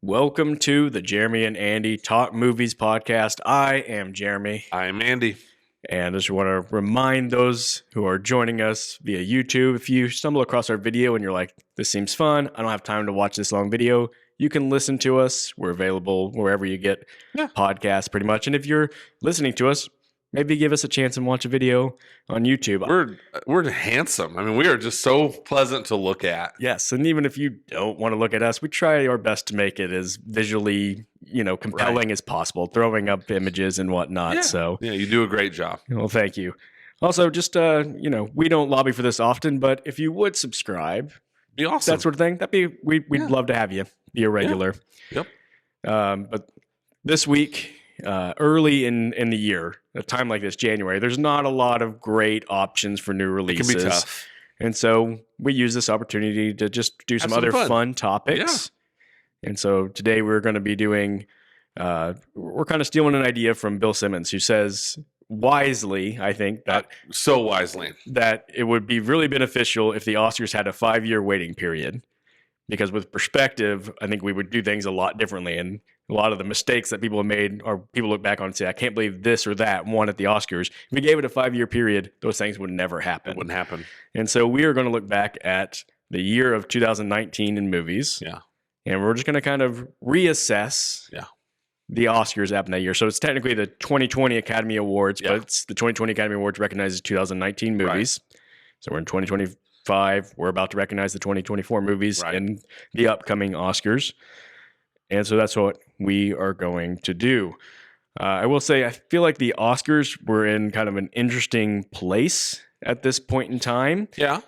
Welcome to the Jeremy and Andy Talk Movies podcast. I am Jeremy. I'm Andy. And I just want to remind those who are joining us via YouTube, if you stumble across our video and you're like, this seems fun, I don't have time to watch this long video, you can listen to us. We're available wherever you get podcasts pretty much. And if you're listening to us, maybe give us a chance and watch a video on YouTube. We're handsome. I mean, we are just so pleasant to look at. Yes, and even if you don't want to look at us, we try our best to make it as visually, compelling as possible, throwing up images and whatnot. Yeah. So yeah, you do a great job. Well, thank you. Also, just we don't lobby for this often, but if you would subscribe, Be awesome. that sort of thing, we'd love to have you be a regular. Yep. But this week, early in the year, a time like this, January, there's not a lot of great options for new releases. It can be tough. And so we use this opportunity to just do some Have some other fun. fun topics. Yeah. And so today we're going to be doing, we're kind of stealing an idea from Bill Simmons, who says wisely, I think, that So wisely. that it would be really beneficial if the Oscars had a 5-year waiting period. Because with perspective, I think we would do things a lot differently. And a lot of the mistakes that people have made, or people look back on and say, I can't believe this or that won at the Oscars. If we gave it a 5-year period, those things would never happen. It wouldn't happen. And so we are going to look back at the year of 2019 in movies. Yeah. And we're just going to kind of reassess the Oscars happened that year. So it's technically the 2020 Academy Awards, but it's the 2020 Academy Awards recognizes 2019 movies. Right. So we're in 2025. We're about to recognize the 2024 movies in the upcoming Oscars. And so that's what we are going to do. I will say, I feel like the Oscars were in kind of an interesting place at this point in time. Yeah.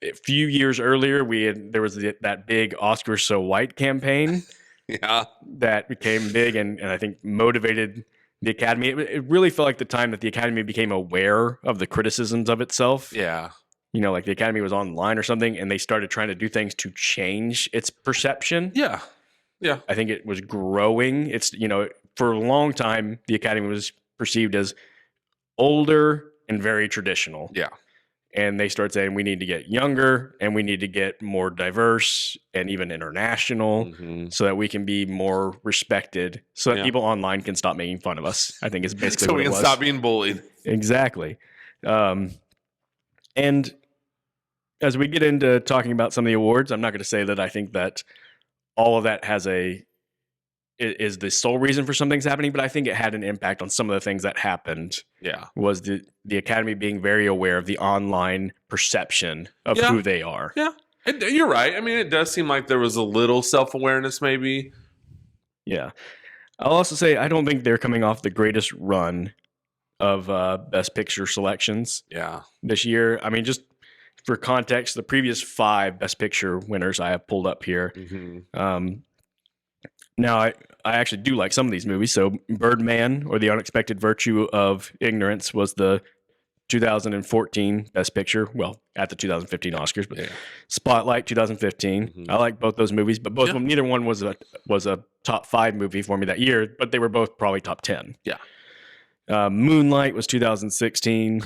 A few years earlier, there was that big Oscars So White campaign that became big and I think motivated the Academy. It really felt like the time that the Academy became aware of the criticisms of itself. Yeah. Like the Academy was online or something, and they started trying to do things to change its perception. Yeah. Yeah. I think it was growing. It's, for a long time, the Academy was perceived as older and very traditional. Yeah. And they start saying we need to get younger and we need to get more diverse and even international so that we can be more respected, so that people online can stop making fun of us, I think is basically so what we it can was. stop being bullied. Exactly. And as we get into talking about some of the awards, I'm not going to say that I think that all of that is the sole reason for some things happening, but I think it had an impact on some of the things that happened. Yeah. Was the Academy being very aware of the online perception of who they are. Yeah. You're right. I mean, it does seem like there was a little self-awareness maybe. Yeah. I'll also say I don't think they're coming off the greatest run of Best Picture selections this year. I mean, just for context, the previous 5 Best Picture winners I have pulled up here. Now, I actually do like some of these movies. So Birdman, or The Unexpected Virtue of Ignorance, was the 2014 Best Picture. Well, at the 2015 Oscars, but Spotlight 2015. I like both those movies, but both of them, neither one was a top 5 movie for me that year, but they were both probably top 10. Yeah. Moonlight was 2016.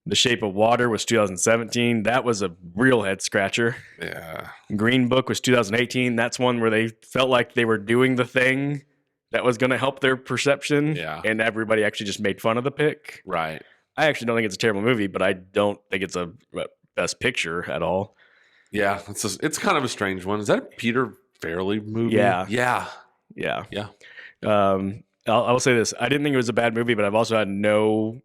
The Shape of Water was 2017. That was a real head scratcher. Yeah. Green Book was 2018. That's one where they felt like they were doing the thing that was going to help their perception. Yeah. And everybody actually just made fun of the pick. Right. I actually don't think it's a terrible movie, but I don't think it's a Best Picture at all. Yeah. It's kind of a strange one. Is that a Peter Farrelly movie? Yeah. Yeah. Yeah. Yeah. I will say this. I didn't think it was a bad movie, but I've also had no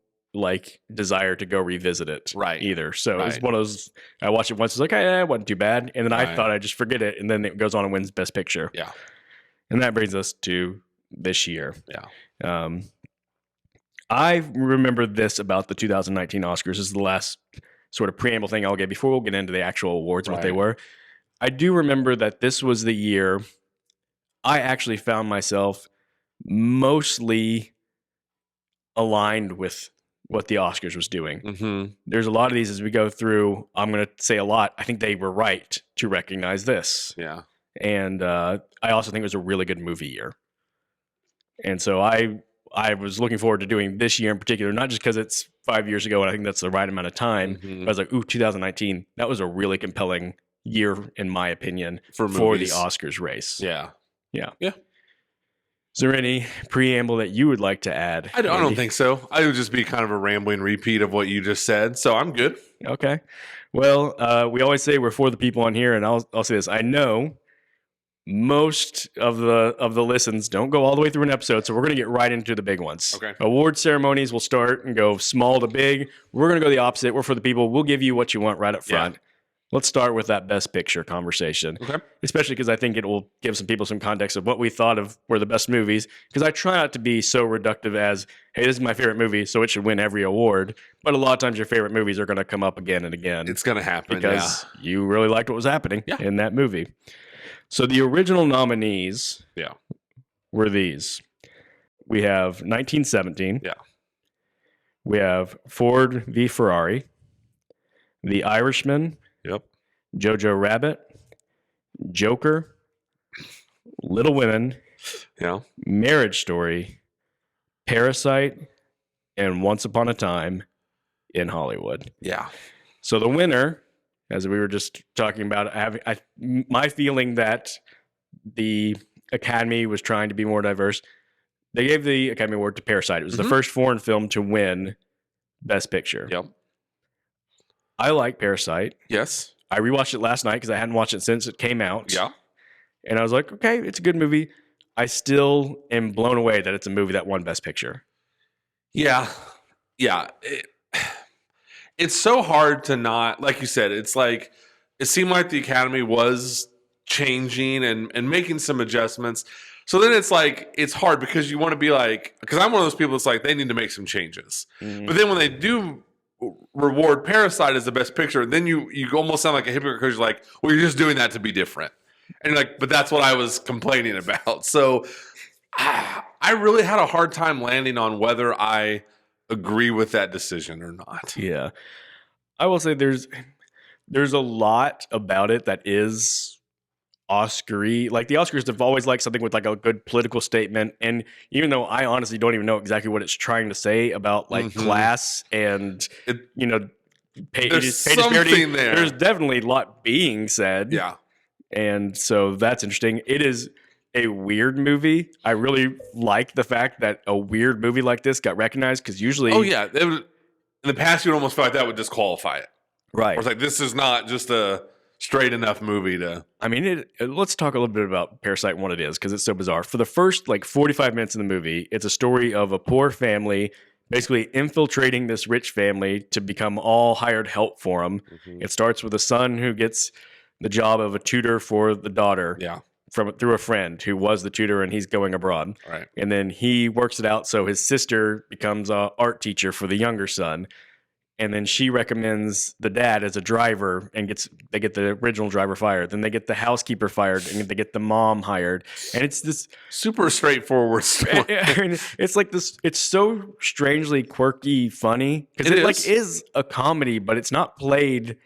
desire to go revisit it either. So it's one of those, I watched it once, it's like, it wasn't too bad. And then I thought I'd just forget it. And then it goes on and wins Best Picture. Yeah. And that brings us to this year. Yeah. I remember this about the 2019 Oscars. This is the last sort of preamble thing I'll get before we'll get into the actual awards and what they were. I do remember that this was the year I actually found myself mostly aligned with what the Oscars was doing. There's a lot of these as we go through. I'm going to say a lot. I think they were right to recognize this. Yeah. And I also think it was a really good movie year. And so I was looking forward to doing this year in particular, not just because it's 5 years ago and I think that's the right amount of time. But I was like, 2019, that was a really compelling year, in my opinion, for the Oscars race. Yeah. Yeah. Yeah. Is there any preamble that you would like to add? I don't think so. I would just be kind of a rambling repeat of what you just said. So I'm good. Okay. Well, we always say we're for the people on here, and I'll say this. I know most of the listens don't go all the way through an episode, so we're going to get right into the big ones. Okay. Award ceremonies will start and go small to big. We're going to go the opposite. We're for the people. We'll give you what you want right up front. Yeah. Let's start with that best picture conversation, especially because I think it will give some people some context of what we thought of were the best movies, because I try not to be so reductive as, hey, this is my favorite movie, so it should win every award. But a lot of times your favorite movies are going to come up again and again. It's going to happen, because you really liked what was happening in that movie. So the original nominees were these. We have 1917. Yeah. We have Ford v. Ferrari, The Irishman, Jojo Rabbit, Joker, Little Women, Marriage Story, Parasite, and Once Upon a Time in Hollywood. Yeah. So the winner, as we were just talking about, my feeling that the Academy was trying to be more diverse. They gave the Academy Award to Parasite. It was the first foreign film to win Best Picture. Yep. I like Parasite. Yes. I rewatched it last night because I hadn't watched it since it came out. Yeah. And I was like, okay, it's a good movie. I still am blown away that it's a movie that won Best Picture. Yeah. Yeah. It's so hard to not, like you said, it's like, it seemed like the Academy was changing and making some adjustments. So then it's like, it's hard because you want to be like, because I'm one of those people that's like, they need to make some changes. Mm-hmm. But then when they do reward Parasite as the best picture, then you almost sound like a hypocrite because you're like, well, you're just doing that to be different. And you're like, but that's what I was complaining about. So I really had a hard time landing on whether I agree with that decision or not. Yeah. I will say there's a lot about it that is Oscar-y. Like the Oscars have always liked something with like a good political statement. And even though I honestly don't even know exactly what it's trying to say about like class and, pay disparity, there's definitely a lot being said. Yeah. And so that's interesting. It is a weird movie. I really like the fact that a weird movie like this got recognized because usually... Oh, yeah. In the past, you would almost feel like that would disqualify it. Right. Or it's like, this is not just a straight enough movie to... I mean, let's talk a little bit about Parasite and what it is, because it's so bizarre. For the first, 45 minutes in the movie, it's a story of a poor family basically infiltrating this rich family to become all hired help for them. Mm-hmm. It starts with a son who gets the job of a tutor for the daughter through a friend who was the tutor, and he's going abroad. Right. And then he works it out so his sister becomes an art teacher for the younger son. And then she recommends the dad as a driver and they get the original driver fired. Then they get the housekeeper fired and they get the mom hired. And it's this super straightforward story. I mean, it's like this, it's so strangely quirky, funny. Because it is a comedy, but it's not played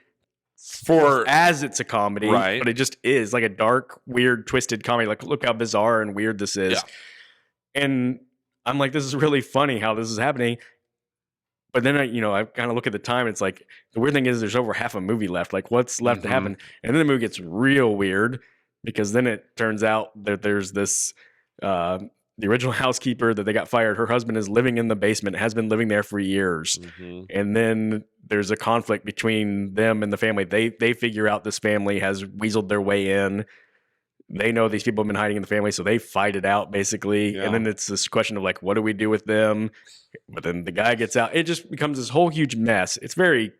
as it's a comedy. Right. But it just is like a dark, weird, twisted comedy. Like, look how bizarre and weird this is. Yeah. And I'm like, this is really funny how this is happening. But then I kind of look at the time. It's like the weird thing is there's over half a movie left. Like what's left to happen? And then the movie gets real weird because then it turns out that there's this the original housekeeper that they got fired. Her husband is living in the basement, has been living there for years. Mm-hmm. And then there's a conflict between them and the family. They figure out this family has weaseled their way in. They know these people have been hiding in the family, so they fight it out basically. Yeah. And then it's this question of like, what do we do with them? But then the guy gets out. It just becomes this whole huge mess. It's very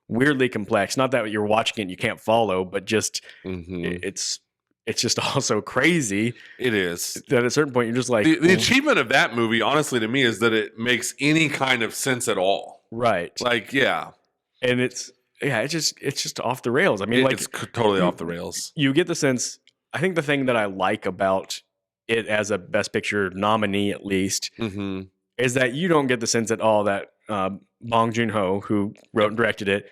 weirdly complex. Not that you're watching it and you can't follow, but just it's just also crazy. It is. That at a certain point you're just like the achievement of that movie, honestly, to me, is that it makes any kind of sense at all. Right. Like, yeah. And it's just off the rails. I mean, it's totally off the rails. You get the sense. I think the thing that I like about it as a Best Picture nominee, at least, is that you don't get the sense at all that Bong Joon-ho, who wrote and directed it,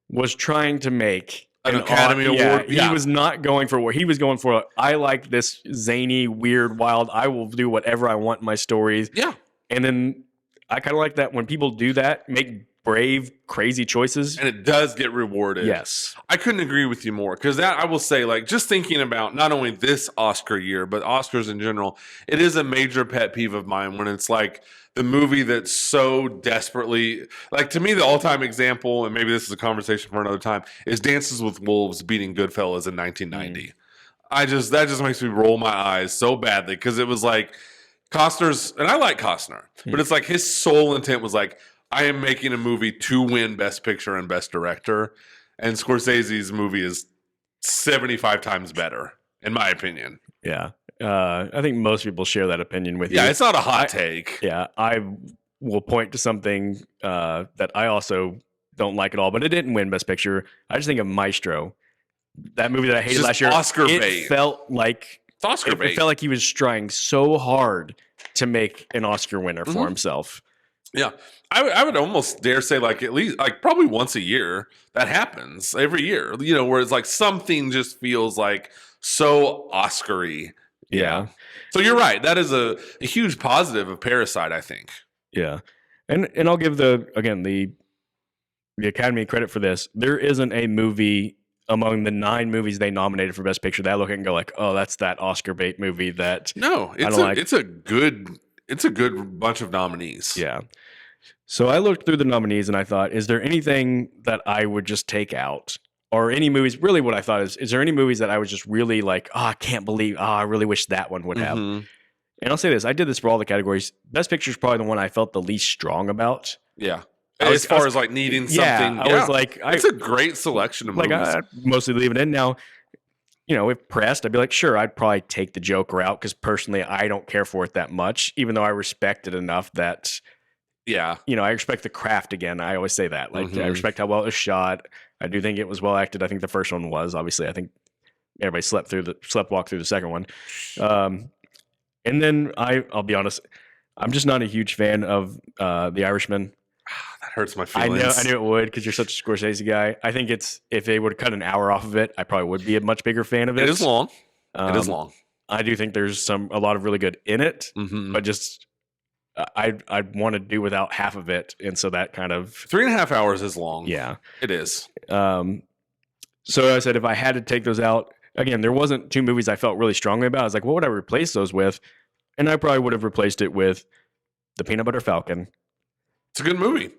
was trying to make an Academy Award. Yeah. He was not going for what he was going for. I like this zany, weird, wild. I will do whatever I want in my stories. Yeah. And then I kind of like that when people do that, make brave, crazy choices. And it does get rewarded. Yes. I couldn't agree with you more, because that, I will say, like, just thinking about not only this Oscar year, but Oscars in general, it is a major pet peeve of mine when it's like the movie that's so desperately, like, to me, the all-time example, and maybe this is a conversation for another time, is Dances with Wolves beating Goodfellas in 1990. That just makes me roll my eyes so badly, because it was like Costner's, and I like Costner, but it's like his sole intent was like, I am making a movie to win Best Picture and Best Director, and Scorsese's movie is 75 times better, in my opinion. Yeah. I think most people share that opinion with you. Yeah, it's not a hot take. Yeah, I will point to something that I also don't like at all, but it didn't win Best Picture. I just think of Maestro. That movie that I hated last year. Oscar bait. It felt like It's Oscar bait. It felt like he was trying so hard to make an Oscar winner for himself. Yeah. I would almost dare say, like, at least, like, probably once a year that happens every year, you know, where it's like something just feels like so Oscar-y. Yeah. So you're right. That is a huge positive of Parasite, I think. Yeah. And I'll give the Academy credit for this. There isn't a movie among the 9 movies they nominated for Best Picture that I look at and go like, oh, that's that Oscar bait movie that it's a good bunch of nominees. Yeah. So I looked through the nominees and I thought, is there anything that I would just take out? Or any movies, really what I thought is there any movies that I was just really like, I can't believe, I really wish that one would have. And I'll say this, I did this for all the categories. Best Picture is probably the one I felt the least strong about. Yeah. As far as like needing something. I was like, it's a great selection of movies. Like, I mostly leave it in. Now, you know, if pressed, I'd be like, sure, I'd probably take the Joker out because personally, I don't care for it that much, even though I respect it enough that, yeah, you know, I respect the craft again. I always say that. Like, I respect how well it was shot. I do think it was well acted. I think the first one was. Obviously, I think everybody sleepwalked through the second one. And then I'll be honest, I'm just not a huge fan of The Irishman. That hurts my feelings. I knew it would because you're such a Scorsese guy. I think if they would cut an hour off of it, I probably would be a much bigger fan of it. It is long. It is long. I do think there's a lot of really good in it, but just I'd want to do without half of it, and so that kind of 3.5 hours is long. Yeah, it is. So I said if I had to take those out again, there wasn't 2 movies I felt really strongly about. I was like, what would I replace those with? And I probably would have replaced it with The Peanut Butter Falcon. It's a good movie.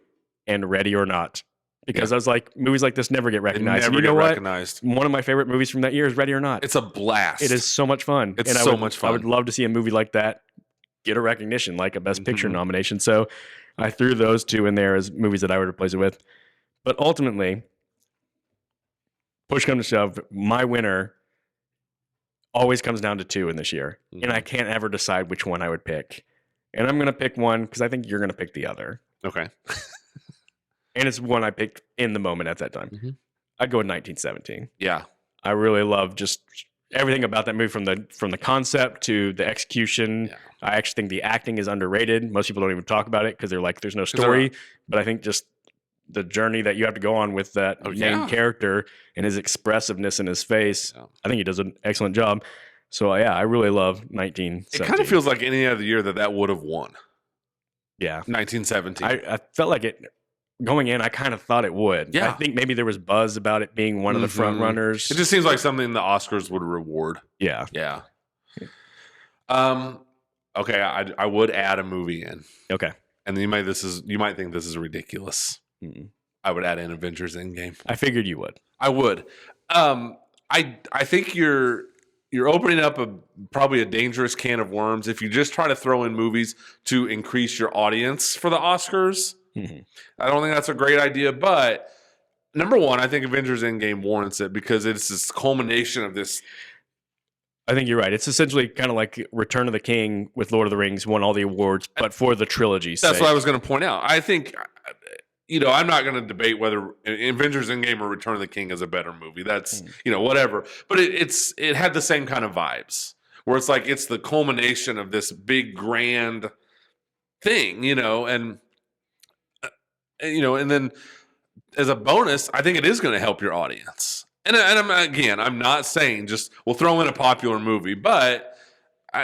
And Ready or Not. Because I was like, movies like this never get recognized. Never get recognized. One of my favorite movies from that year is Ready or Not. It's a blast. It is so much fun. It's so much fun. I would love to see a movie like that get a recognition, like a Best Picture nomination. So I threw those 2 in there as movies that I would replace it with. But ultimately, push come to shove, my winner always comes down to 2 in this year. And I can't ever decide which one I would pick. And I'm going to pick one because I think you're going to pick the other. Okay. And it's one I picked in the moment at that time. I'd go with 1917. Yeah. I really love just everything about that movie from the concept to the execution. Yeah. I actually think the acting is underrated. Most people don't even talk about it because they're like, there's no story. But I think just the journey that you have to go on with that main character and his expressiveness in his face, I think he does an excellent job. So, I really love 1917. It kind of feels like any other year that would have won. Yeah. 1917. I felt like it going in. I kind of thought it would. Yeah. I think maybe there was buzz about it being one of the front runners. It just seems like something the Oscars would reward. Yeah. Yeah. Okay. I would add a movie in. Okay. And you might think this is ridiculous. I would add in Avengers Endgame. I figured you would. I would. I think you're opening up probably a dangerous can of worms if you just try to throw in movies to increase your audience for the Oscars. I don't think that's a great idea, but number one, I think Avengers Endgame warrants it because it's this culmination of this. I think you're right. It's essentially kind of like Return of the King with Lord of the Rings won all the awards, but for the trilogy. That's what I was going to point out. I think, I'm not going to debate whether Avengers Endgame or Return of the King is a better movie. That's, whatever. But it had the same kind of vibes where it's like it's the culmination of this big grand thing, and then as a bonus, I think it is going to help your audience. And I'm not saying just we'll throw in a popular movie, but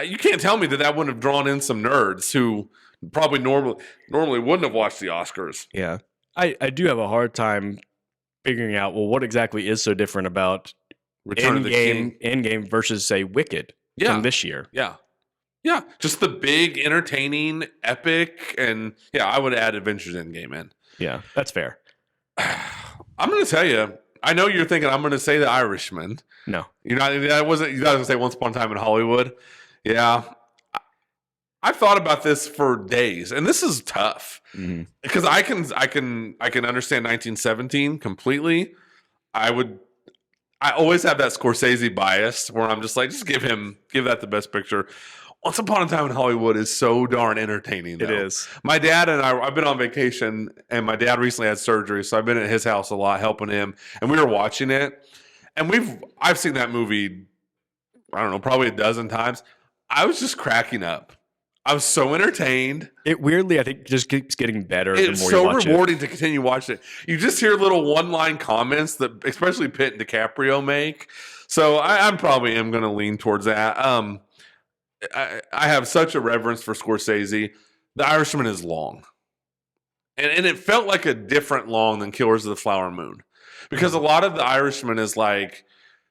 you can't tell me that wouldn't have drawn in some nerds who probably normally wouldn't have watched the Oscars. Yeah. I do have a hard time figuring out, well, what exactly is so different about Return of the King. Endgame versus, say, Wicked from this year. Yeah. Yeah. Just the big, entertaining, epic, and I would add Avengers Endgame in. Yeah, that's fair. I'm going to tell you, I know you're thinking I'm going to say The Irishman. No. You're not going to say Once Upon a Time in Hollywood. Yeah. I've thought about this for days, and this is tough because I can understand 1917 completely. I always have that Scorsese bias where I'm just like, just give that the best picture. Once Upon a Time in Hollywood is so darn entertaining, though. It is. My dad and I've been on vacation, and my dad recently had surgery, so I've been at his house a lot helping him, and we were watching it, and I've seen that movie, I don't know, probably a dozen times. I was just cracking up. I was so entertained. It weirdly, I think, just keeps getting better the more you watch it. It's so rewarding to continue watching it. You just hear little one-line comments that especially Pitt and DiCaprio make. So I'm probably going to lean towards that. I have such a reverence for Scorsese. The Irishman is long. And it felt like a different long than Killers of the Flower Moon. Because a lot of The Irishman is like,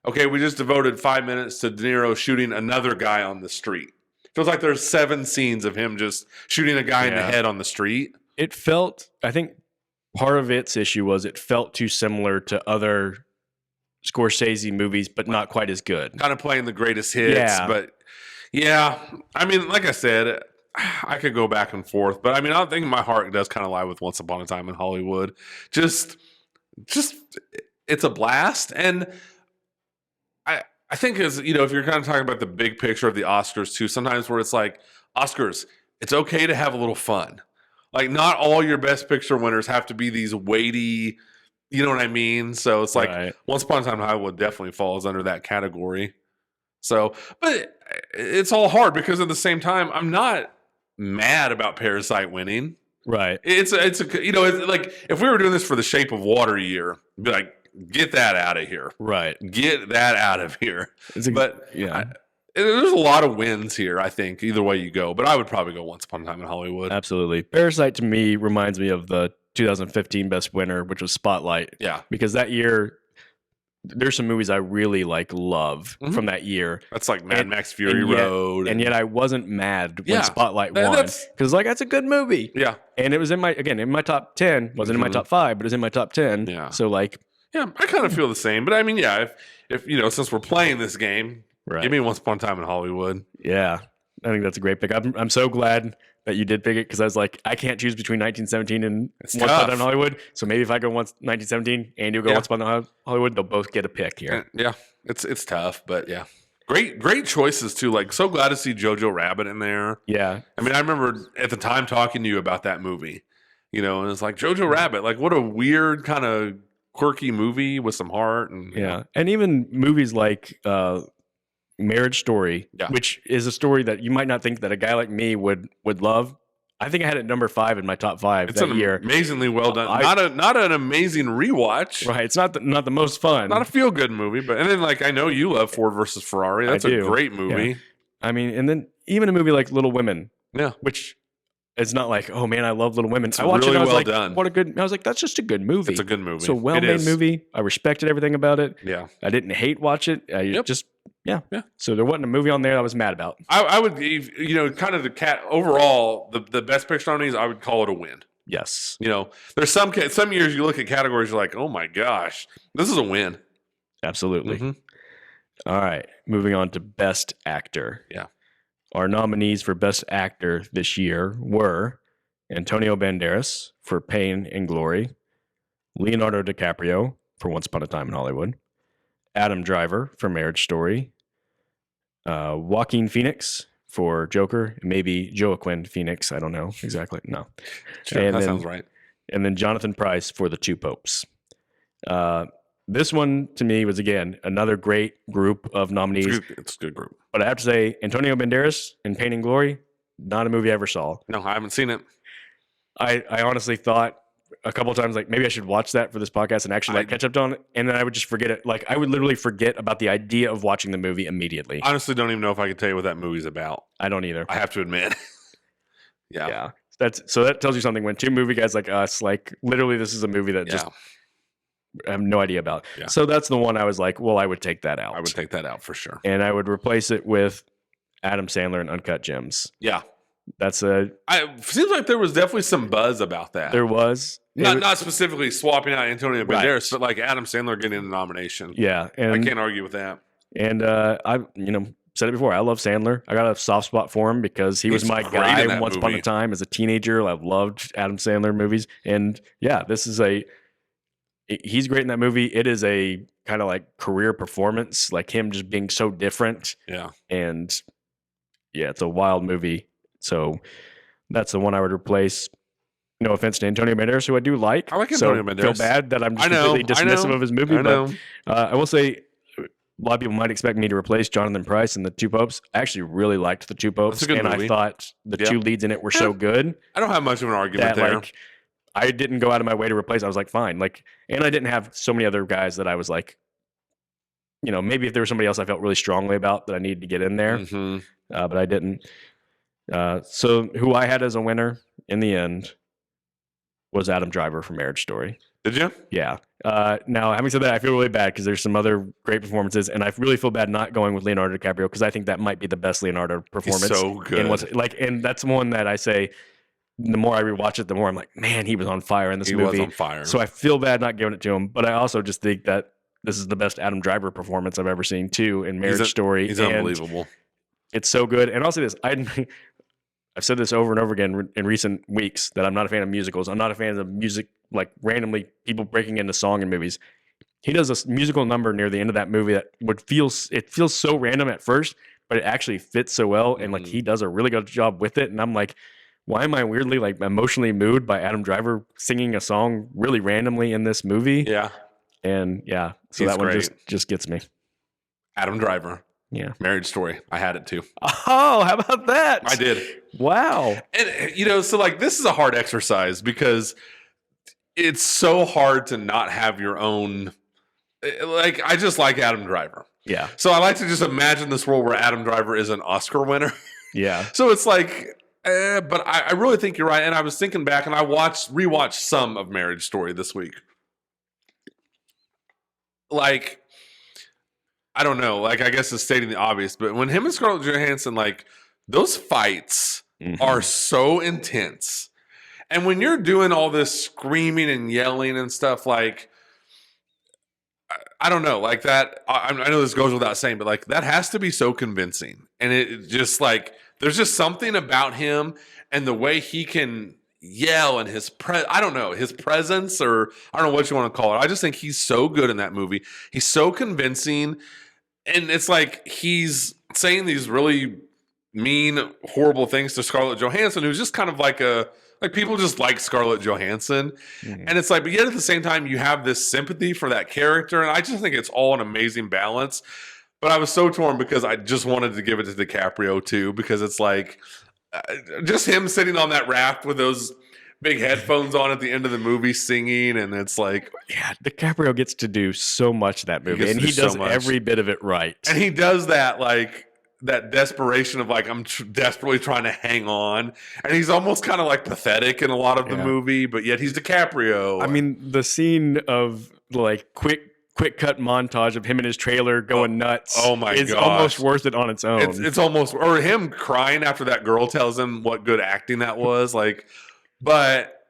okay, we just devoted 5 minutes to De Niro shooting another guy on the street. Feels like there's 7 scenes of him just shooting a guy in the head on the street. It felt, I think part of its issue was it felt too similar to other Scorsese movies, but not quite as good. Kind of playing the greatest hits. But I mean, like I said, I could go back and forth. But I mean, I think my heart does kind of lie with Once Upon a Time in Hollywood. Just it's a blast. And I think if you're kind of talking about the big picture of the Oscars too, sometimes where it's like, Oscars, it's okay to have a little fun. Like, not all your best picture winners have to be these weighty, you know what I mean? So it's like Once Upon a Time in Hollywood definitely falls under that category. So, but it's all hard because at the same time, I'm not mad about Parasite winning. Right. It's like if we were doing this for the Shape of Water year, be like, get that out of here. Right. Get that out of here. There's a lot of wins here, I think, either way you go. But I would probably go Once Upon a Time in Hollywood. Absolutely. Parasite, to me, reminds me of the 2015 Best Winner, which was Spotlight. Yeah. Because that year, there's some movies I really love from that year. That's like Mad Max Fury Road. And yet I wasn't mad when Spotlight won. Because that's a good movie. Yeah. And it was in my top 10. Wasn't in my top 5, but it was in my top 10. Yeah. So yeah, I kind of feel the same. But I mean, if since we're playing this game, give me Once Upon a Time in Hollywood. Yeah. I think that's a great pick. I'm so glad that you did pick it because I was like, I can't choose between 1917 and Once Upon a Time in Hollywood. So maybe if I go 1917 and you go Once Upon a Time in Hollywood, they'll both get a pick here. Yeah, it's tough, but yeah. Great choices too. Like, so glad to see Jojo Rabbit in there. Yeah. I mean, I remember at the time talking to you about that movie, and it's like Jojo Rabbit, like what a weird kind of quirky movie with some heart. And and even movies like Marriage Story, which is a story that you might not think that a guy like me would love. I think I had it number 5 in my top 5 that year. Amazingly well done. Not an amazing rewatch. Right. It's not the most fun. Not a feel good movie, but and then I know you love Ford versus Ferrari. That's a great movie. Yeah. I mean, and then even a movie like Little Women. Yeah. Which it's not like, oh man, I love Little Women. I watched it and I was done. What a good. I was like, that's just a good movie. It's a good movie. It's a well-made movie. I respected everything about it. Yeah. I didn't hate watch it. Yeah. So there wasn't a movie on there I was mad about. I would, kind of overall, the best picture nominees, I would call it a win. Yes. There's some years you look at categories, you're like, oh my gosh, this is a win. Absolutely. Mm-hmm. All right. Moving on to Best Actor. Yeah. Our nominees for Best Actor this year were Antonio Banderas for Pain and Glory, Leonardo DiCaprio for Once Upon a Time in Hollywood, Adam Driver for Marriage Story, Joaquin Phoenix for Joker, maybe Joaquin Phoenix, I don't know exactly. No. Sure, that sounds right. And then Jonathan Pryce for The Two Popes. This one, to me, was, again, another great group of nominees. It's a good group. But I have to say, Antonio Banderas in Pain and Glory, not a movie I ever saw. No, I haven't seen it. I honestly thought a couple of times, maybe I should watch that for this podcast and actually catch up on it. And then I would just forget it. I would literally forget about the idea of watching the movie immediately. Honestly, don't even know if I could tell you what that movie's about. I don't either. I have to admit. Yeah. that tells you something when two movie guys like us, like literally this is a movie that just I have no idea about. Yeah. So that's the one I was like, well, I would take that out. I would take that out for sure. And I would replace it with Adam Sandler and Uncut Gems. Yeah. That's seems like there was definitely some buzz about that. There was. Not specifically swapping out Antonio Banderas, but like Adam Sandler getting a nomination. Yeah. And I can't argue with that. And I said it before, I love Sandler. I got a soft spot for him because he was my guy once upon a time as a teenager. I loved Adam Sandler movies. And yeah, he's great in that movie. It is a kind of like career performance, like him just being so different. Yeah. And yeah, it's a wild movie. So that's the one I would replace. No offense to Antonio Banderas, who I do like. I like Antonio Banderas. I feel bad that I'm just completely dismissive of his movie. But I will say, a lot of people might expect me to replace Jonathan Pryce in The Two Popes. I actually really liked The Two Popes. And movie. I thought the two leads in it were so good. I don't have much of an argument there. Like, I didn't go out of my way to replace. I was like, fine. Like, and I didn't have so many other guys that I was like, maybe if there was somebody else I felt really strongly about that I needed to get in there, but I didn't. So who I had as a winner in the end was Adam Driver from Marriage Story. Did you? Yeah. Now, having said that, I feel really bad because there's some other great performances, and I really feel bad not going with Leonardo DiCaprio because I think that might be the best Leonardo performance. He's so good. And that's one that I say, the more I rewatch it, the more I'm like, man, he was on fire in this movie. He was on fire. So I feel bad not giving it to him, but I also just think that this is the best Adam Driver performance I've ever seen too in Marriage Story. He's unbelievable. It's so good. And I'll say this, I've said this over and over again in recent weeks that I'm not a fan of musicals. I'm not a fan of music, like randomly people breaking into song in movies. He does a musical number near the end of that movie that feels so random at first, but it actually fits so well. And like he does a really good job with it. And I'm like, why am I weirdly like emotionally moved by Adam Driver singing a song really randomly in this movie? Yeah. And yeah, so that one just gets me. Adam Driver. Yeah. Marriage Story. I had it too. Oh, how about that? I did. Wow. And so like this is a hard exercise because it's so hard to not have your own. Like I just like Adam Driver. Yeah. So I like to just imagine this world where Adam Driver is an Oscar winner. Yeah. So it's like, but I really think you're right. And I was thinking back and I rewatched some of Marriage Story this week. Like, I don't know. Like, I guess it's stating the obvious, but when him and Scarlett Johansson, like, those fights are so intense. And when you're doing all this screaming and yelling and stuff, like, I don't know, like that. I know this goes without saying, but like, that has to be so convincing. And it just like, there's just something about him and the way he can yell and his I don't know, his presence, or I don't know what you want to call it. I just think he's so good in that movie. He's so convincing. And it's like he's saying these really mean, horrible things to Scarlett Johansson, who's just kind of like people just like Scarlett Johansson. And it's like, but yet at the same time, you have this sympathy for that character. And I just think it's all an amazing balance. But I was so torn because I just wanted to give it to DiCaprio too, because it's like just him sitting on that raft with those big headphones on at the end of the movie singing, and it's like, yeah, DiCaprio gets to do so much that movie, and he does every bit of it right. And he does that like that desperation of like I'm desperately trying to hang on, and he's almost kind of like pathetic in a lot of the movie, but yet he's DiCaprio. I mean, the scene of like quick cut montage of him in his trailer going nuts. Oh my god, is almost worth it on its own. It's almost, or him crying after that girl tells him what good acting that was. Like, but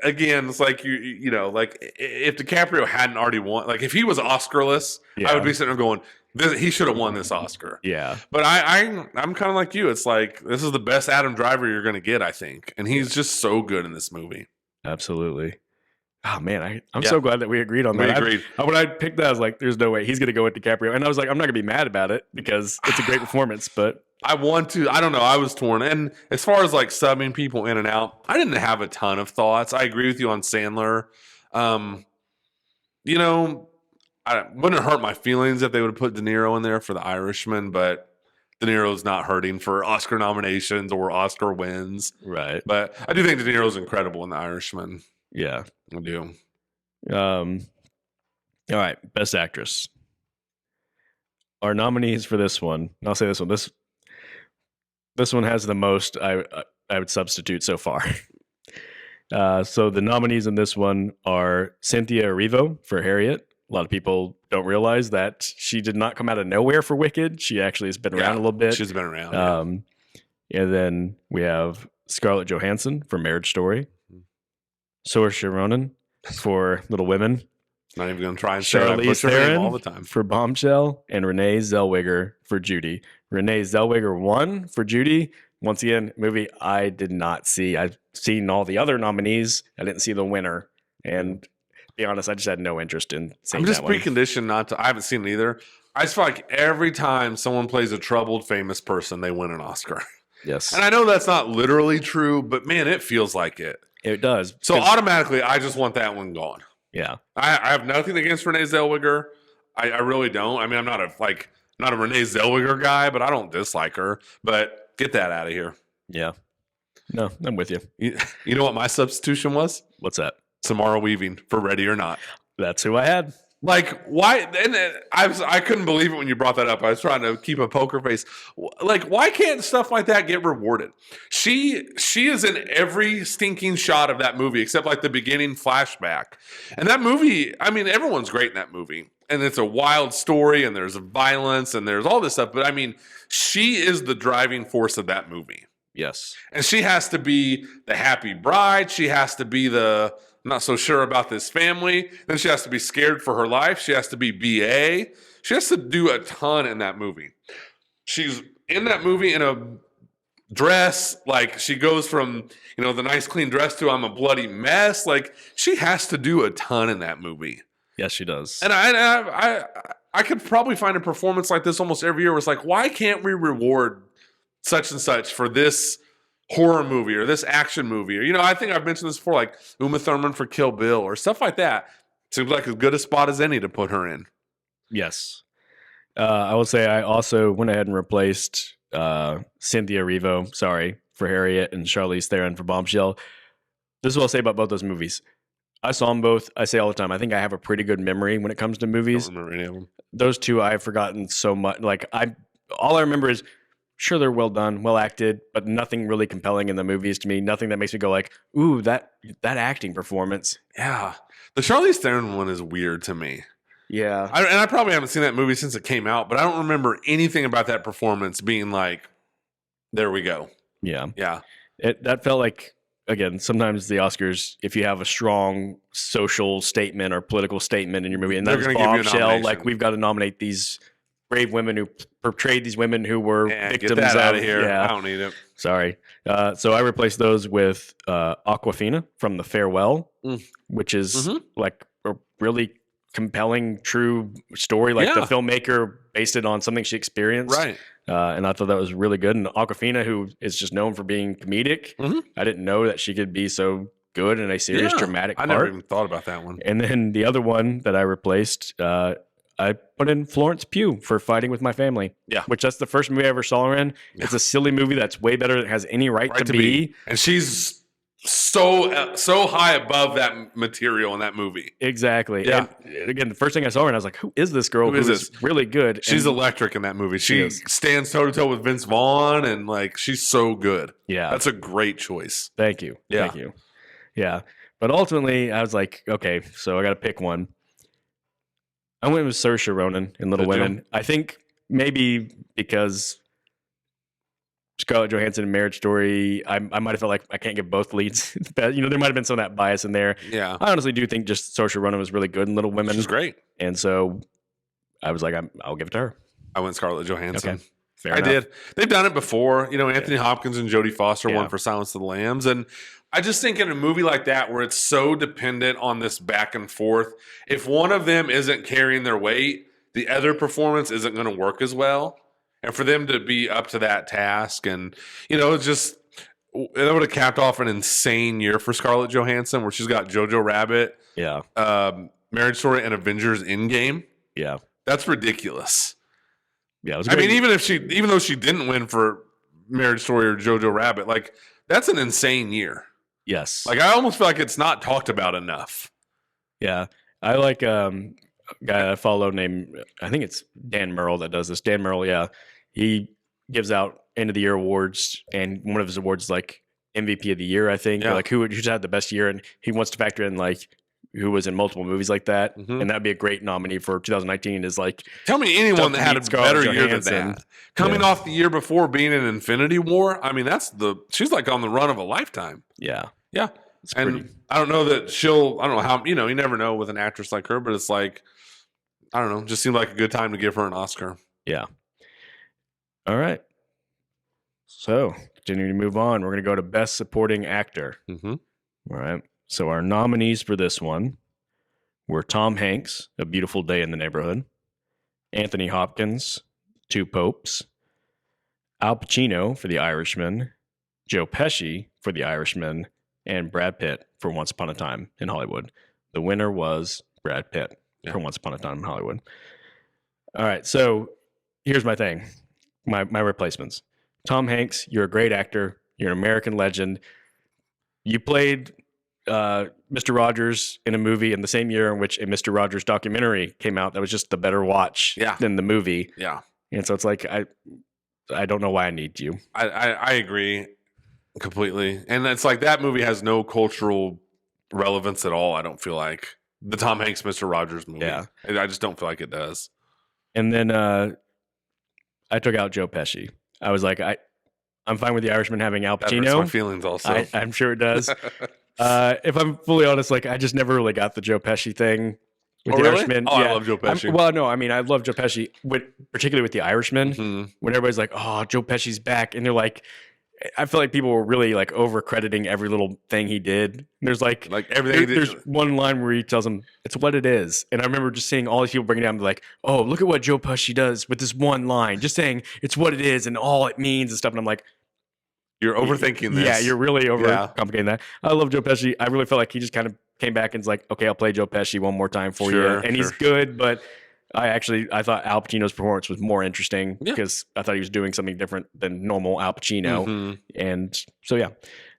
again, it's like you know, like if DiCaprio hadn't already won, like if he was Oscarless, I would be sitting there going, he should have won this Oscar. Yeah. But I'm kind of like you. It's like this is the best Adam Driver you're going to get, I think, and he's just so good in this movie. Absolutely. Oh man, I'm so glad that we agreed on that. We agreed. When I picked that, I was like, "There's no way he's going to go with DiCaprio," and I was like, "I'm not going to be mad about it because it's a great performance." But I want to. I don't know. I was torn. And as far as like subbing people in and out, I didn't have a ton of thoughts. I agree with you on Sandler. You know, I wouldn't hurt my feelings if they would have put De Niro in there for The Irishman, but De Niro's not hurting for Oscar nominations or Oscar wins, right? But I do think De Niro's incredible in The Irishman. Yeah. I do. All right, Best Actress. Our nominees for this one, and I'll say this one. This one has the most I would substitute so far. So the nominees in this one are Cynthia Erivo for Harriet. A lot of people don't realize that she did not come out of nowhere for Wicked. She actually has been around a little bit. She's been around. And then we have Scarlett Johansson for Marriage Story, Saoirse Ronan for Little Women, Not even going to try and say I Charlize butcher her name all the Theron time. for Bombshell, and Renee Zellweger for Judy. Renee Zellweger won for Judy. Once again, movie I did not see. I've seen all the other nominees. I didn't see the winner. And to be honest, I just had no interest in seeing I'm just that one. preconditioned not to. I haven't seen it either. I just feel like every time someone plays a troubled, famous person, they win an Oscar. Yes. And I know that's not literally true, but man, it feels like it. It does. So automatically, I just want that one gone. Yeah. I have nothing against Renee Zellweger. I really don't. I mean, I'm not a Renee Zellweger guy, but I don't dislike her. But get that out of here. Yeah. No, I'm with you. You know what my substitution was? What's that? Samara Weaving for Ready or Not. That's who I had. Like, why? And I couldn't believe it when you brought that up. I was trying to keep a poker face. Like, why can't stuff like that get rewarded? She is in every stinking shot of that movie except like the beginning flashback. And that movie, I mean, everyone's great in that movie. And it's a wild story, and there's violence, and there's all this stuff. But I mean, she is the driving force of that movie. Yes. And she has to be the happy bride. She has to be the not so sure about this family. Then she has to be scared for her life. She has to be BA. She has to do a ton in that movie. She's in that movie in a dress. Like, she goes from, the nice clean dress to I'm a bloody mess. Like, she has to do a ton in that movie. Yes, she does. And I could probably find a performance like this almost every year where it's like, why can't we reward such and such for this horror movie or this action movie? Or, I think I've mentioned this before, like Uma Thurman for Kill Bill or stuff like that. Seems like as good a spot as any to put her in. Yes. I will say I also went ahead and replaced Cynthia Erivo, for Harriet, and Charlize Theron for Bombshell. This is what I'll say about both those movies. I saw them both. I say all the time, I think I have a pretty good memory when it comes to movies. I don't remember any of them. Those two I've forgotten so much. Like, all I remember is, sure, they're well done, well acted, but nothing really compelling in the movies to me. Nothing that makes me go like, ooh, that acting performance. Yeah. The Charlize Theron one is weird to me. Yeah. I probably haven't seen that movie since it came out, but I don't remember anything about that performance being like, there we go. Yeah. Yeah. That felt like, again, sometimes the Oscars, if you have a strong social statement or political statement in your movie, and that's Bombshell, like, we've got to nominate these brave women who portrayed these women who were victims get that of. out of here. Yeah. I don't need it. Sorry. So I replaced those with Aquafina from The Farewell, which is like a really compelling, true story. Like, the filmmaker based it on something she experienced. Right. And I thought that was really good. And Aquafina, who is just known for being comedic, I didn't know that she could be so good in a serious, dramatic part. I never even thought about that one. And then the other one that I replaced, I put in Florence Pugh for Fighting with My Family. Yeah. Which that's the first movie I ever saw her in. Yeah. It's a silly movie that's way better than it has any right to be. And she's so high above that material in that movie. Exactly. Yeah. And again, the first thing I saw her, and I was like, who is this girl? Who is this? Really good. She's electric in that movie. She stands toe to toe with Vince Vaughn, and like, she's so good. Yeah. That's a great choice. Thank you. Yeah. Thank you. Yeah. But ultimately, I was like, okay, so I got to pick one. I went with Saoirse Ronan in Little Women. I think maybe because Scarlett Johansson in Marriage Story, I might have felt like I can't give both leads. There might have been some of that bias in there. Yeah. I honestly do think just Saoirse Ronan was really good in Little Women. She's great. And so I was like, I'll give it to her. I went Scarlett Johansson. Okay. Fair enough. did. They've done it before. Anthony Hopkins and Jodie Foster won for Silence of the Lambs. And I just think in a movie like that where it's so dependent on this back and forth, if one of them isn't carrying their weight, the other performance isn't going to work as well. And for them to be up to that task, and, it would have capped off an insane year for Scarlett Johansson where she's got Jojo Rabbit, Marriage Story, and Avengers Endgame. Yeah. That's ridiculous. Yeah, I mean, even though she didn't win for Marriage Story or Jojo Rabbit, like, that's an insane year. Yes. Like, I almost feel like it's not talked about enough. Yeah. I like a guy I follow named, I think it's Dan Merle that does this. Dan Merle, yeah. He gives out end of the year awards, and one of his awards is like MVP of the year, I think. Yeah. Or like who's had the best year, and he wants to factor in like who was in multiple movies like that, and that'd be a great nominee for 2019. Is like tell me anyone that had a better year than that. Coming off the year before being in Infinity War, I mean she's like on the run of a lifetime. Yeah. And I don't know that I don't know how, you never know with an actress like her, but it's like, I don't know, just seemed like a good time to give her an Oscar. Yeah. All right. So, continuing to move on, we're going to go to Best Supporting Actor. All right. So, our nominees for this one were Tom Hanks, A Beautiful Day in the Neighborhood, Anthony Hopkins, Two Popes, Al Pacino for The Irishman, Joe Pesci for The Irishman, and Brad Pitt for Once Upon a Time in Hollywood. The winner was Brad Pitt for Once Upon a Time in Hollywood. All right, so here's my thing, my replacements. Tom Hanks, you're a great actor. You're an American legend. You played Mr. Rogers in a movie in the same year in which a Mr. Rogers documentary came out that was just the better watch than the movie. Yeah. And so it's like, I don't know why I need you. I agree completely. And it's like that movie has no cultural relevance at all, I don't feel like. The Tom Hanks Mr. Rogers movie. Yeah. I just don't feel like it does. And then I took out Joe Pesci. I was like, I'm fine with The Irishman having Al Pacino. That hurts my feelings also. I'm sure it does. If I'm fully honest, like I just never really got the Joe Pesci thing with The Irishman. Oh, yeah. I love Joe Pesci. I love Joe Pesci, particularly with The Irishman. When everybody's like, oh, Joe Pesci's back. And they're like, I feel like people were really like over crediting every little thing he did. There's like everything. There's one line where he tells him it's what it is, and I remember just seeing all these people bring it down, like, "Oh, look at what Joe Pesci does with this one line, just saying it's what it is and all it means and stuff." And I'm like, "You're overthinking this." Yeah, you're really overcomplicating that. I love Joe Pesci. I really felt like he just kind of came back and was like, "Okay, I'll play Joe Pesci one more time for you," and he's good, but. I thought Al Pacino's performance was more interesting because I thought he was doing something different than normal Al Pacino. And so,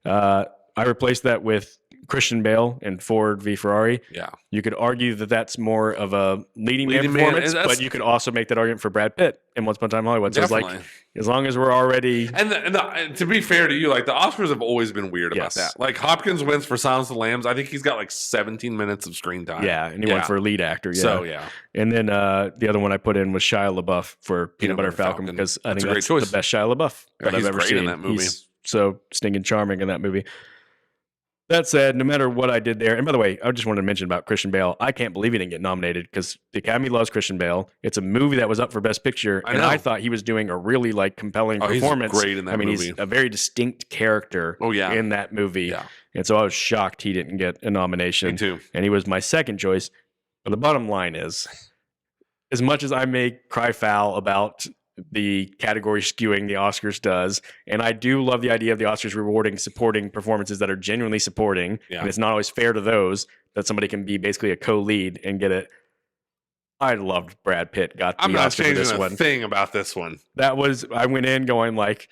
I replaced that with Christian Bale in Ford v Ferrari. Yeah. You could argue that that's more of a leading man performance, but you could also make that argument for Brad Pitt in Once Upon a Time in Hollywood. So it's like, as long as we're already... And to be fair to you, like the Oscars have always been weird about that. Like Hopkins wins for Silence of the Lambs. I think he's got like 17 minutes of screen time. Yeah, and he won for lead actor. Yeah. So, yeah. And then the other one I put in was Shia LaBeouf for Peanut Butter Falcon because I think that's the best Shia LaBeouf that I've ever seen. In that movie. He's so stinking charming in that movie. That said, no matter what I did there, and by the way, I just wanted to mention about Christian Bale. I can't believe he didn't get nominated because the Academy loves Christian Bale. It's a movie that was up for Best Picture, and I thought he was doing a really like compelling performance. He's great in that movie. He's a very distinct character in that movie. Yeah. And so I was shocked he didn't get a nomination. Me too. And he was my second choice. But the bottom line is, as much as I may cry foul about the category skewing the Oscars does, and I do love the idea of the Oscars rewarding supporting performances that are genuinely supporting, and it's not always fair to those that somebody can be basically a co-lead and get it. I loved Brad Pitt got the I'm not Oscar for this changing one. A thing about this one. I went in going like,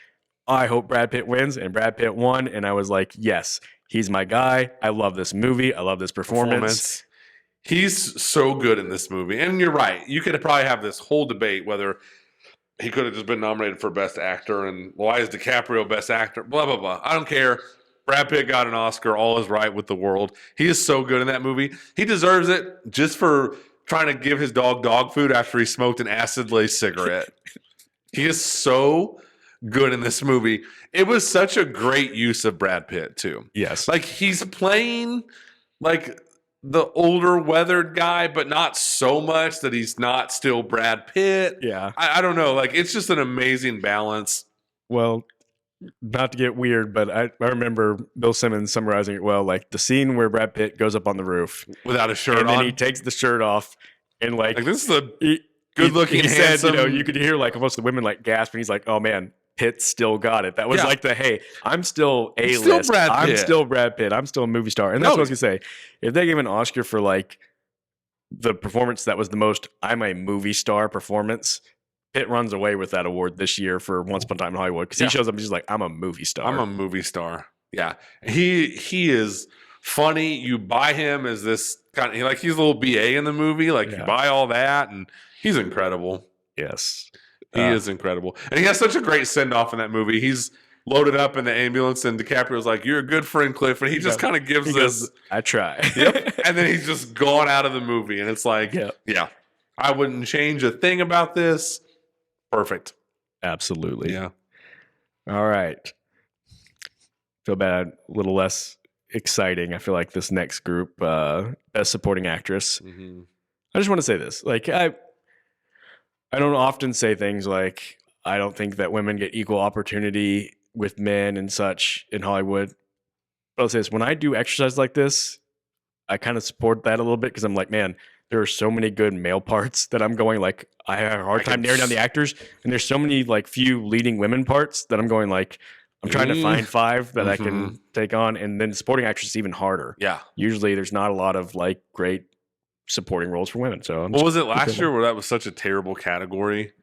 I hope Brad Pitt wins, and Brad Pitt won, and I was like, yes, he's my guy. I love this movie. I love this performance. He's so good in this movie, and you're right. You could probably have this whole debate whether he could have just been nominated for Best Actor, and why is DiCaprio Best Actor? Blah, blah, blah. I don't care. Brad Pitt got an Oscar. All is right with the world. He is so good in that movie. He deserves it just for trying to give his dog food after he smoked an acid-laced cigarette. He is so good in this movie. It was such a great use of Brad Pitt, too. Yes. Like, he's playing, like... the older weathered guy, but not so much that he's not still Brad Pitt. Yeah. I don't know. Like, it's just an amazing balance. Well, not to get weird, but I remember Bill Simmons summarizing it well. Like the scene where Brad Pitt goes up on the roof without a shirt and on. Then he takes the shirt off and like this is a good looking, he handsome. Said, you could hear like almost the women like gasp, and he's like, oh man, Pitt still got it. That was like hey, I'm still A-list. I'm still Brad Pitt. I'm still a movie star. And that's what I was going to say. If they gave an Oscar for like the performance that was the most I'm a movie star performance, Pitt runs away with that award this year for Once Upon a Time in Hollywood because he shows up and he's like, I'm a movie star. I'm a movie star. Yeah. He is funny. You buy him as this kind of like he's a little BA in the movie. Like you buy all that and he's incredible. Yes. He is incredible. And he has such a great send-off in that movie. He's loaded up in the ambulance, and DiCaprio's like, "You're a good friend, Cliff," and he just kind of gives this. I try. Yep. And then he's just gone out of the movie, and it's like, yeah, I wouldn't change a thing about this. Perfect. Absolutely. Yeah. All right. Feel bad. A little less exciting. I feel like this next group, best supporting actress. Mm-hmm. I just want to say this. Like, I don't often say things like, I don't think that women get equal opportunity with men and such in Hollywood. But I'll say this. When I do exercise like this, I kind of support that a little bit because I'm like, man, there are so many good male parts that I'm going like, I have a hard time narrowing down the actors. And there's so many like few leading women parts that I'm going like, I'm trying to find 5 that I can take on. And then supporting actress is even harder. Yeah. Usually there's not a lot of like great supporting roles for women. So what was it last year where that was such a terrible category?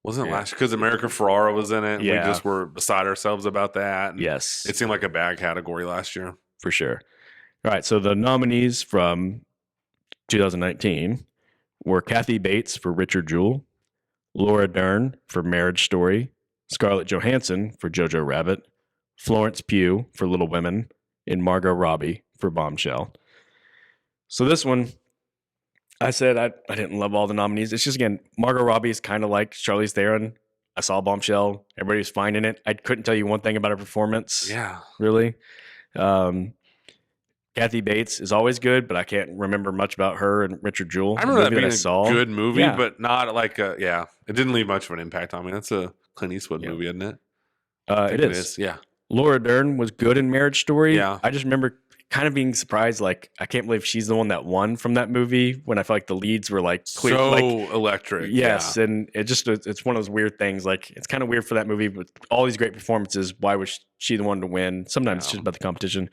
Wasn't it last year? Because America Ferrara was in it. And we just were beside ourselves about that. And yes. It seemed like a bad category last year. For sure. All right. So the nominees from 2019 were Kathy Bates for Richard Jewell, Laura Dern for Marriage Story, Scarlett Johansson for Jojo Rabbit, Florence Pugh for Little Women, and Margot Robbie for Bombshell. So this one, I said I didn't love all the nominees. It's just, again, Margot Robbie is kind of like Charlize Theron. I saw Bombshell. Everybody was fine in it. I couldn't tell you one thing about her performance. Yeah. Really. Kathy Bates is always good, but I can't remember much about her and Richard Jewell. I remember that being a good movie, but not like it didn't leave much of an impact on me. That's a Clint Eastwood movie, isn't it? It is. Yeah. Laura Dern was good in Marriage Story. Yeah. I just remember kind of being surprised, like, I can't believe she's the one that won from that movie when I felt like the leads were like clear, so like, electric. Yes. Yeah. And it's one of those weird things. Like, it's kind of weird for that movie, but all these great performances, why was she the one to win? Sometimes it's just about the competition.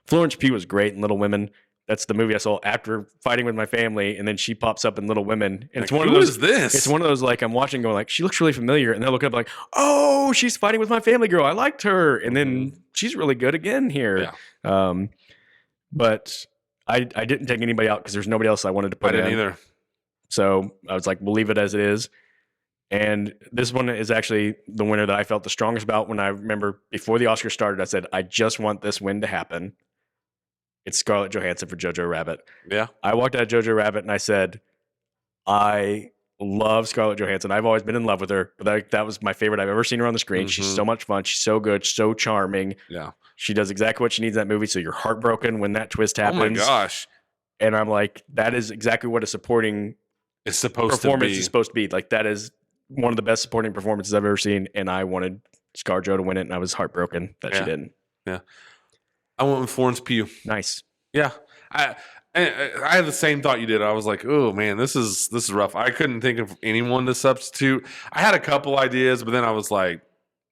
Florence Pugh was great in Little Women. That's the movie I saw after Fighting with My Family, and then she pops up in Little Women. And it's one of those. Who is this? It's one of those like I'm watching, going like, she looks really familiar, and then I look up like, oh, she's Fighting with My Family girl. I liked her, and then she's really good again here. Yeah. But I didn't take anybody out because there's nobody else I wanted to put in. I didn't either. So I was like, we'll leave it as it is. And this one is actually the winner that I felt the strongest about. When I remember before the Oscars started, I said, I just want this win to happen. It's Scarlett Johansson for Jojo Rabbit. Yeah. I walked out of Jojo Rabbit and I said, I love Scarlett Johansson. I've always been in love with her, but that was my favorite I've ever seen her on the screen. She's so much fun. She's so good, so charming. Yeah. She does exactly what she needs in that movie. So you're heartbroken when that twist happens. Oh my gosh. And I'm like, that is exactly what a supporting performance is supposed to be. Like, that is one of the best supporting performances I've ever seen. And I wanted ScarJo to win it, and I was heartbroken that she didn't. Yeah. I went with Florence Pugh. Nice. Yeah. I had the same thought you did. I was like, oh man, this is rough. I couldn't think of anyone to substitute. I had a couple ideas, but then I was like,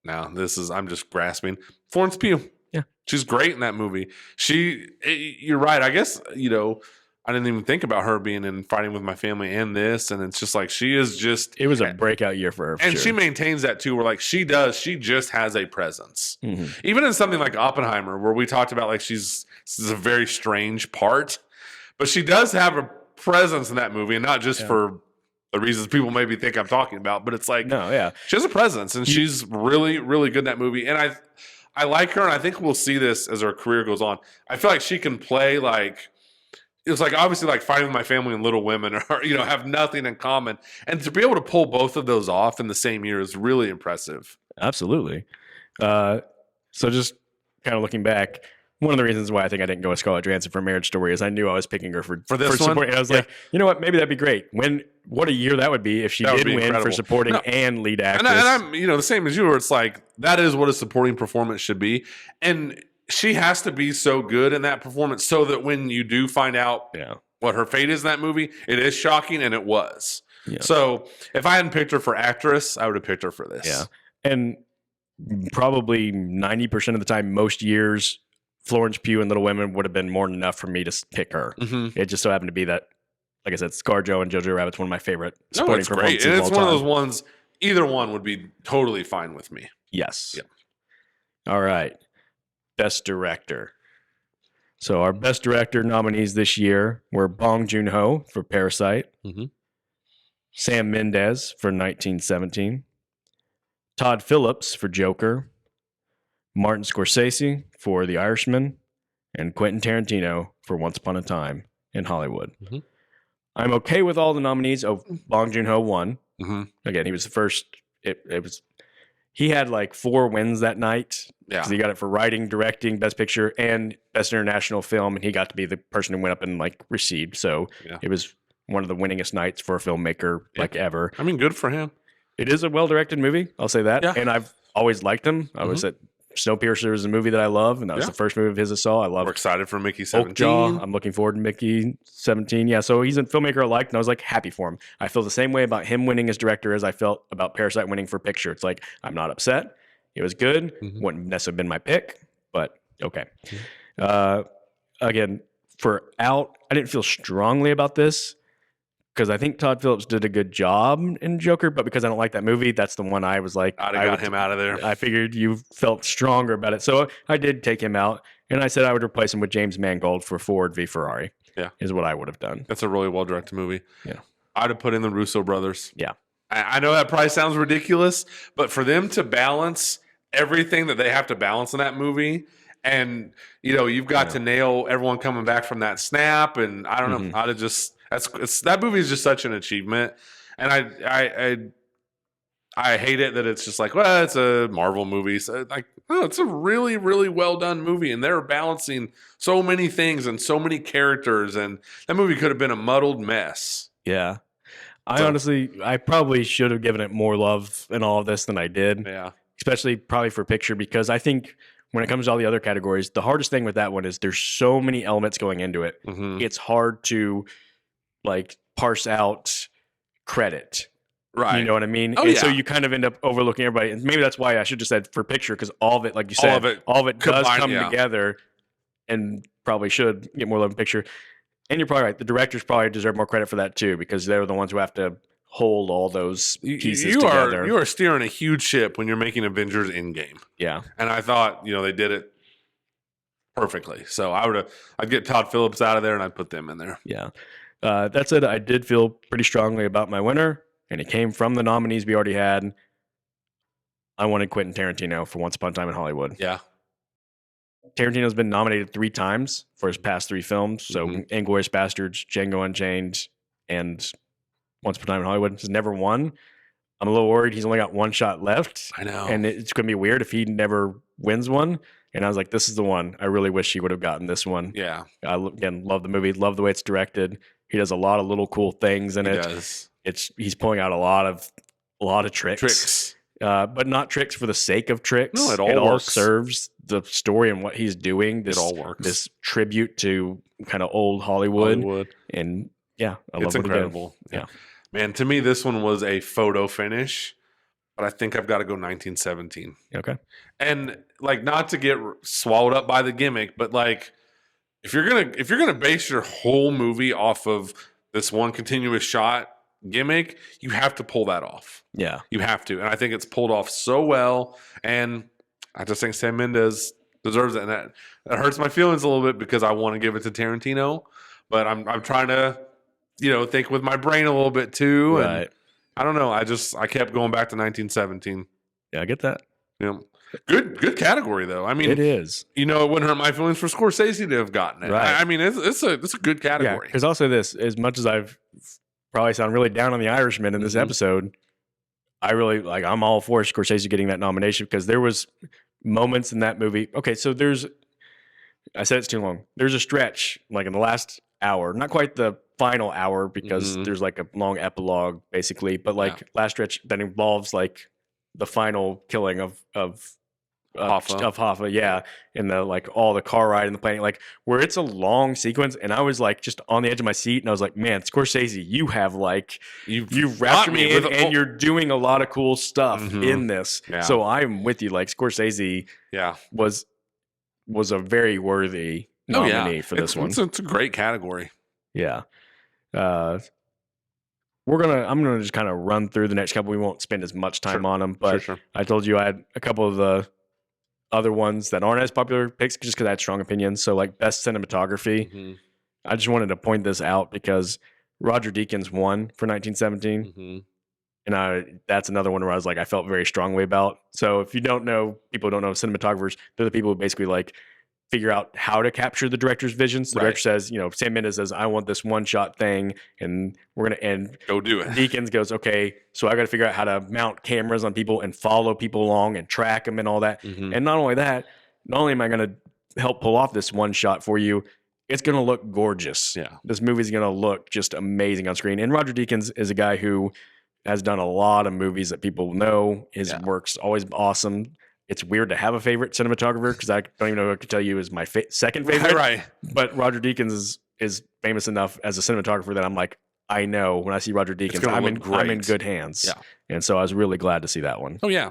no, I'm just grasping. Florence Pugh. Yeah. She's great in that movie. You're right. I guess, I didn't even think about her being in Fighting with My Family and this. And it's just like, it was a breakout year for her. And she maintains that too, where like she just has a presence. Mm-hmm. Even in something like Oppenheimer, where we talked about like this is a very strange part, but she does have a presence in that movie, and not just for the reasons people maybe think I'm talking about, but it's like, she has a presence, and she's really, really good in that movie. And I like her, and I think we'll see this as her career goes on. I feel like she can play like, it's like obviously like Fighting with My Family and Little Women are, have nothing in common. And to be able to pull both of those off in the same year is really impressive. Absolutely. So just kind of looking back, one of the reasons why I think I didn't go with Scarlett Johansson for Marriage Story is I knew I was picking her for this one. And I was like, you know what? Maybe that'd be great. What a year that would be if she did win incredible. For supporting and lead actress. And I'm the same as you, where it's like, that is what a supporting performance should be. And she has to be so good in that performance so that when you do find out what her fate is in that movie, it is shocking, and it was. Yeah. So if I hadn't picked her for actress, I would have picked her for this. Yeah. And probably 90% of the time, most years, Florence Pugh and Little Women would have been more than enough for me to pick her. Mm-hmm. It just so happened to be that, like I said, ScarJo and Jojo Rabbit's one of my favorite supporting performances. Great. And it's one of those ones, either one would be totally fine with me. Yes. Yep. All right. Best Director. So our Best Director nominees this year were Bong Joon-ho for Parasite, Sam Mendes for 1917, Todd Phillips for Joker, Martin Scorsese for The Irishman, and Quentin Tarantino for Once Upon a Time in Hollywood. Mm-hmm. I'm okay with all the nominees. Oh, Bong Joon-ho won. Mm-hmm. Again, he was the first. He had like 4 wins that night. Yeah, because he got it for writing, directing, Best Picture, and Best International Film, and he got to be the person who went up and like received. So it was one of the winningest nights for a filmmaker like ever. I mean, good for him. It is a well-directed movie. I'll say that. Yeah. And I've always liked him. I was at Snowpiercer is a movie that I love, and that was the first movie of his I saw. I love. We're excited for Mickey 17. Oakjaw. I'm looking forward to Mickey 17. Yeah, so he's a filmmaker I liked, and I was like happy for him. I feel the same way about him winning as director as I felt about Parasite winning for picture. It's like I'm not upset. It was good. Wouldn't necessarily been my pick, but okay. Again, for out, I didn't feel strongly about this because I think Todd Phillips did a good job in Joker, but because I don't like that movie, that's the one I was like, I'd have got him out of there. I figured you felt stronger about it. So I did take him out, and I said I would replace him with James Mangold for Ford v. Ferrari. Yeah. Is what I would have done. That's a really well-directed movie. Yeah. I'd have put in the Russo brothers. Yeah. I know that probably sounds ridiculous, but for them to balance everything that they have to balance in that movie, and you've got to nail everyone coming back from that snap, and I don't know, I'd have just that movie is just such an achievement, and I hate it that it's just like, well, it's a Marvel movie, so like, no, it's a really, really well done movie, and they're balancing so many things and so many characters, and that movie could have been a muddled mess. Yeah. I probably should have given it more love in all of this than I did. Yeah. Especially probably for picture, because I think when it comes to all the other categories, the hardest thing with that one is there's so many elements going into it. Mm-hmm. It's hard to like parse out credit. Right. You know what I mean? And so you kind of end up overlooking everybody. And maybe that's why I should have said for picture, because all of it, like you said, all of it does come together, and probably should get more love in picture. And you're probably right. The directors probably deserve more credit for that too, because they're the ones who have to hold all those pieces together. You are steering a huge ship when you're making Avengers Endgame. Yeah. And I thought, they did it perfectly. So I'd get Todd Phillips out of there and I'd put them in there. Yeah. That said, I did feel pretty strongly about my winner, and it came from the nominees we already had. I wanted Quentin Tarantino for Once Upon a Time in Hollywood. Yeah. Tarantino's been nominated 3 times for his past 3 films. So Inglourious Bastards, Django Unchained, and Once Upon a Time in Hollywood. He's never won. I'm a little worried he's only got 1 shot left. I know. And it's going to be weird if he never wins one. And I was like, this is the one. I really wish he would have gotten this one. Yeah. I, again, love the movie. Love the way it's directed. He does a lot of little cool things in it. He does. He's pulling out a lot of tricks. But not tricks for the sake of tricks. No, it all serves the story and what he's doing. It all works. This tribute to kind of old Hollywood. And yeah, I love it's incredible. Yeah. Man, to me, this one was a photo finish, but I think I've got to go 1917. Okay. And like, not to get swallowed up by the gimmick, but like, if you're gonna base your whole movie off of this one continuous shot gimmick, you have to pull that off. Yeah, you have to, and I think it's pulled off so well. And I just think Sam Mendes deserves it, and that hurts my feelings a little bit because I want to give it to Tarantino, but I'm trying to think with my brain a little bit too. Right. And I don't know. I kept going back to 1917. Yeah, I get that. Yeah. Good category though. I mean, it is. It wouldn't hurt my feelings for Scorsese to have gotten it. Right. I mean, it's a good category. Yeah, because I'll say this: as much as I've probably sound really down on the Irishman in this episode, I really I'm all for Scorsese getting that nomination, because there was moments in that movie. Okay, so I said it's too long. There's a stretch like in the last hour, not quite the final hour, because there's like a long epilogue basically, but last stretch that involves like the final killing of Hoffa, yeah, and the all the car ride and the plane, where it's a long sequence, and I was just on the edge of my seat, and I was like, man, Scorsese, you have you've wrapped me in, and you're doing a lot of cool stuff in this. Yeah. So I'm with you. Scorsese, was a very worthy nominee for this one. It's a great category. Yeah. I'm gonna just kind of run through the next couple. We won't spend as much time on them, but sure. I told you I had a couple of the other ones that aren't as popular picks just because I had strong opinions. So best cinematography, I just wanted to point this out because Roger Deakins won for 1917, And that's another one where I was like, I felt very strongly about. So if you don't know, people don't know cinematographers, they're the people who basically like figure out how to capture the director's visions. The director says, Sam Mendes says, I want this one shot thing, and we're going to end. Go do it. Deakins goes, okay, so I got to figure out how to mount cameras on people and follow people along and track them and all that. Mm-hmm. And not only that, not only am I going to help pull off this one shot for you, it's going to look gorgeous. Yeah. This movie's going to look just amazing on screen. And Roger Deakins is a guy who has done a lot of movies that people know. His work's always awesome. It's weird to have a favorite cinematographer because I don't even know who I could tell you is my second favorite. Right. But Roger Deakins is famous enough as a cinematographer that I'm like, I know when I see Roger Deakins, I'm in good hands. Yeah. And so I was really glad to see that one. Oh, yeah.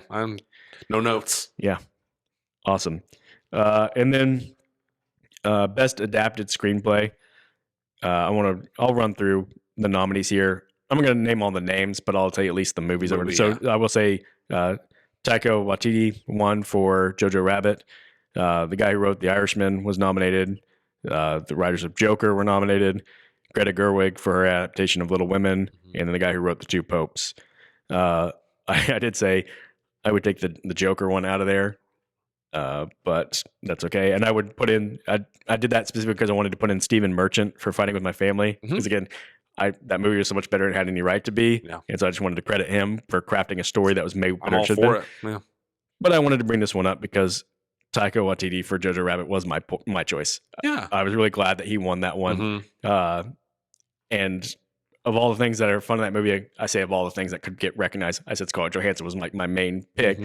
No notes. Yeah. Awesome. And then best adapted screenplay. I'll run through the nominees here. I'm going to name all the names, but I'll tell you at least the movies. So I will say Taika Waititi won for Jojo Rabbit. The guy who wrote The Irishman was nominated. The writers of Joker were nominated. Greta Gerwig for her adaptation of Little Women, and then the guy who wrote The Two Popes. I did say I would take the Joker one out of there, but that's okay. And I would put in I did that specifically because I wanted to put in Stephen Merchant for Fighting with My Family, because again, that movie was so much better than it had any right to be. Yeah. And so I just wanted to credit him for crafting a story that was made better. I'm all for it. Yeah. But I wanted to bring this one up because Taika Waititi for Jojo Rabbit was my choice. Yeah. I was really glad that he won that one. And of all the things that are fun in that movie, I say of all the things that could get recognized, I said Scarlett Johansson was like my main pick.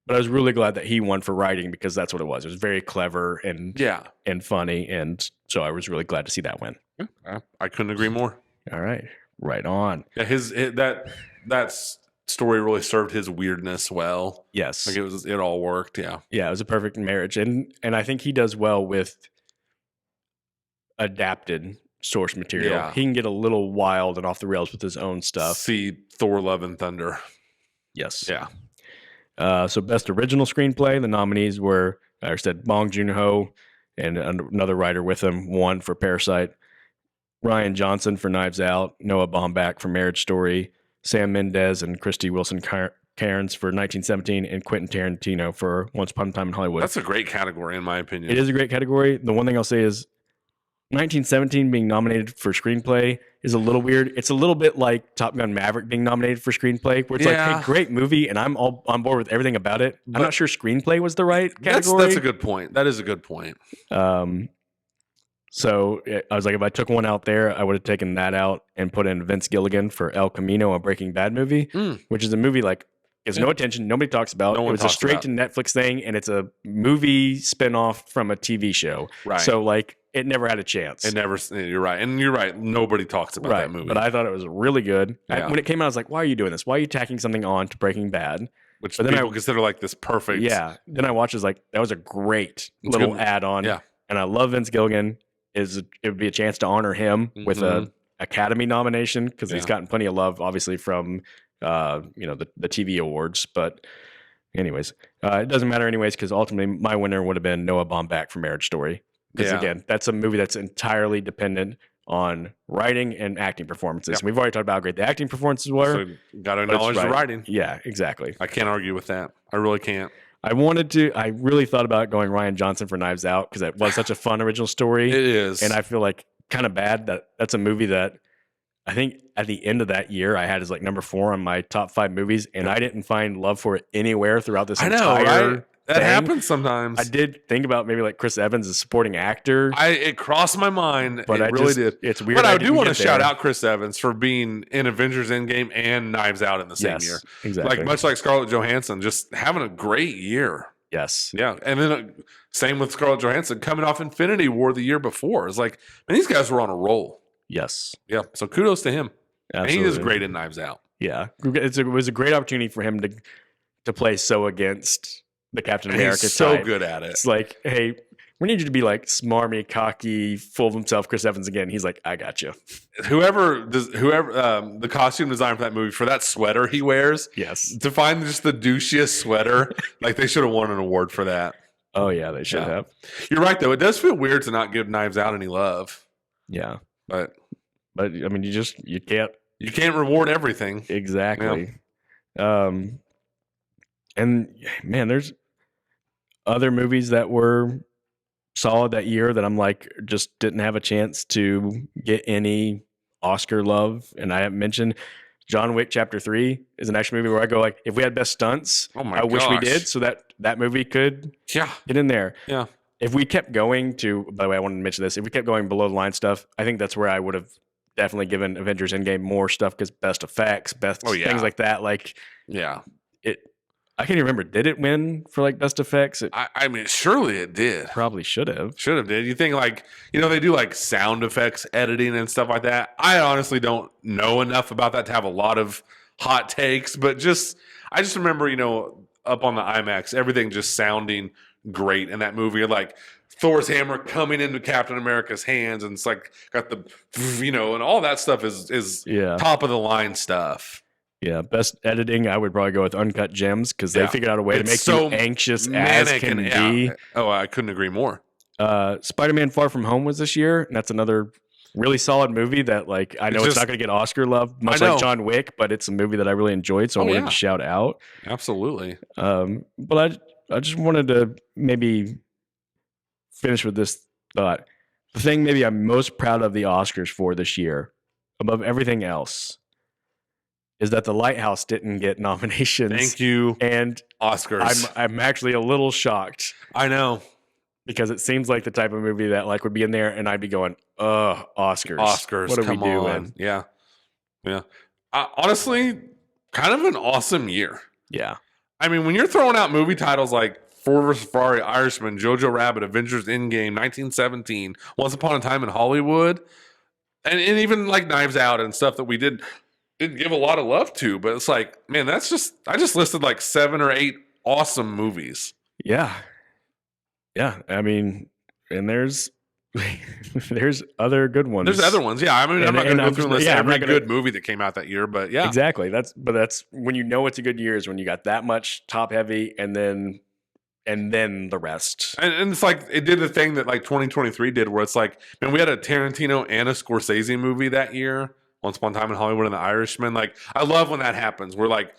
But I was really glad that he won for writing because that's what it was. It was very clever and funny. And so I was really glad to see that win. Yeah, I couldn't agree more. All right. Right on. Yeah, that story really served his weirdness well. Yes. Like it all worked. Yeah. Yeah, it was a perfect marriage. And I think he does well with adapted source material. Yeah. He can get a little wild and off the rails with his own stuff. See Thor Love and Thunder. Yes. Yeah. So best original screenplay, the nominees were, I said, Bong Joon-ho and another writer with him, won for Parasite. Rian Johnson for Knives Out, Noah Baumbach for Marriage Story, Sam Mendes and Christy Wilson Cairns for 1917, and Quentin Tarantino for Once Upon a Time in Hollywood. That's a great category, in my opinion. It is a great category. The one thing I'll say is 1917 being nominated for screenplay is a little weird. It's a little bit like Top Gun Maverick being nominated for screenplay, where it's like, hey, great movie, and I'm all on board with everything about it. I'm not sure screenplay was the right category. That's a good point. That is a good point. So I was like, if I took one out there, I would have taken that out and put in Vince Gilligan for El Camino, a Breaking Bad movie, which is a movie like gets no attention. Nobody talks about. It was a straight to Netflix thing, and it's a movie spinoff from a TV show. Right. So like it never had a chance. You're right. And you're right. Nobody talks about that movie. But I thought it was really good. Yeah. When it came out, I was like, why are you doing this? Why are you tacking something on to Breaking Bad? Which people consider like this perfect. Yeah. Then I watched it, like, that was a great little add-on. Yeah. And I love Vince Gilligan. It would be a chance to honor him with a Academy nomination, because he's gotten plenty of love, obviously, from the TV awards. But anyways, it doesn't matter anyways, because ultimately my winner would have been Noah Baumbach for Marriage Story. Because again, that's a movie that's entirely dependent on writing and acting performances. Yep. We've already talked about how great the acting performances were. So got to acknowledge the writing. Yeah, exactly. I can't argue with that. I really can't. I really thought about going Rian Johnson for Knives Out, because it was such a fun original story. It is. And I feel like kind of bad that that's a movie that I think at the end of that year I had as like number 4 on my top 5 movies, and I didn't find love for it anywhere throughout this entire right? That happens sometimes. I did think about maybe like Chris Evans as supporting actor. It crossed my mind, but it really did. It's weird. But I do want to shout out Chris Evans for being in Avengers Endgame and Knives Out in the same year. Exactly. Like much like Scarlett Johansson, just having a great year. Yes. Yeah. And then same with Scarlett Johansson coming off Infinity War the year before. It's like, man, these guys were on a roll. Yes. Yeah. So kudos to him. Absolutely. And he is great in Knives Out. Yeah. It was a great opportunity for him to play so against the Captain America He's so type. good at it. It's like, hey, we need you to be like smarmy, cocky, full of himself Chris Evans again. He's like, I got you. Whoever the costume design for that movie, for that sweater he wears, yes, to find just the douchiest sweater, like they should have won an award for that. Oh yeah, they should have. You're right though. It does feel weird to not give Knives Out any love. Yeah, but I mean, you can't You can't reward everything. Exactly. And man, there's other movies that were solid that year that I'm like just didn't have a chance to get any Oscar love. And I haven't mentioned John Wick Chapter 3 is an action movie where I go like, if we had best stunts, I wish we did, so that movie could get in there. Yeah. If we kept going to, by the way, I wanted to mention this, if we kept going below the line stuff, I think that's where I would have definitely given Avengers Endgame more stuff because best effects, things like that. Like, I can't even remember. Did it win for like best effects? I mean, surely it did. Probably should have. Did. You think like, they do like sound effects editing and stuff like that. I honestly don't know enough about that to have a lot of hot takes, but I just remember, up on the IMAX, everything just sounding great in that movie. Like Thor's hammer coming into Captain America's hands, and it's like got the, and all that stuff is top of the line stuff. Yeah, best editing, I would probably go with Uncut Gems because they figured out a way to make you anxious as can be. Oh, I couldn't agree more. Spider-Man Far From Home was this year, and that's another really solid movie that, like, I know it's not going to get Oscar love, much like John Wick, but it's a movie that I really enjoyed, so I wanted to shout out. Absolutely. But I just wanted to maybe finish with this thought. The thing maybe I'm most proud of the Oscars for this year, above everything else, is that The Lighthouse didn't get nominations. Thank you. And Oscars. I'm actually a little shocked. I know. Because it seems like the type of movie that like would be in there and I'd be going, Oscars. What are we doing? Yeah. Yeah. Honestly, kind of an awesome year. Yeah. I mean, when you're throwing out movie titles like Ford vs. Ferrari, Irishman, Jojo Rabbit, Avengers Endgame, 1917, Once Upon a Time in Hollywood, and even like Knives Out and stuff that we didn't give a lot of love to, but it's like, man, I just listed like 7 or 8 awesome movies. Yeah. Yeah. I mean, and there's other good ones. There's other ones. Yeah. I mean, I'm not going to go through and list every good movie that came out that year, but yeah. Exactly. That's when you know it's a good year is when you got that much top heavy and then the rest. And it's like it did the thing that like 2023 did where it's like, man, we had a Tarantino and a Scorsese movie that year. Once Upon a Time in Hollywood and The Irishman. Like, I love when that happens. Where like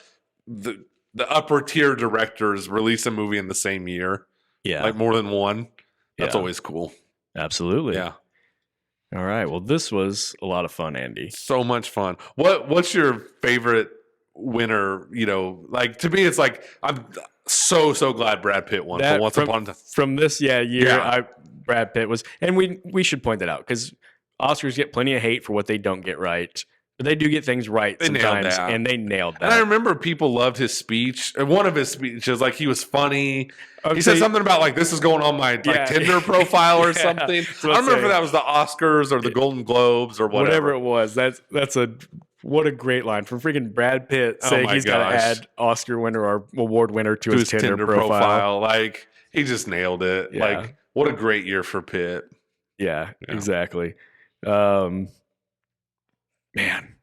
the upper tier directors release a movie in the same year. Yeah. Like more than one. That's always cool. Absolutely. Yeah. All right. Well, this was a lot of fun, Andy. So much fun. What's your favorite winner? Like to me, it's like I'm so glad Brad Pitt won for Once Upon a Time. From this year, Brad Pitt was, and we should point that out because Oscars get plenty of hate for what they don't get right. But they do get things right sometimes, and they nailed that. And I remember people loved his speech. One of his speeches, like he was funny. He said something about like, this is going on my Tinder profile or something. I don't remember if that was the Oscars or the Golden Globes or whatever it was. What a great line from freaking Brad Pitt saying he's got to add Oscar winner or award winner to his Tinder profile. Like he just nailed it. Yeah. Like what a great year for Pitt. Yeah. Exactly. Man,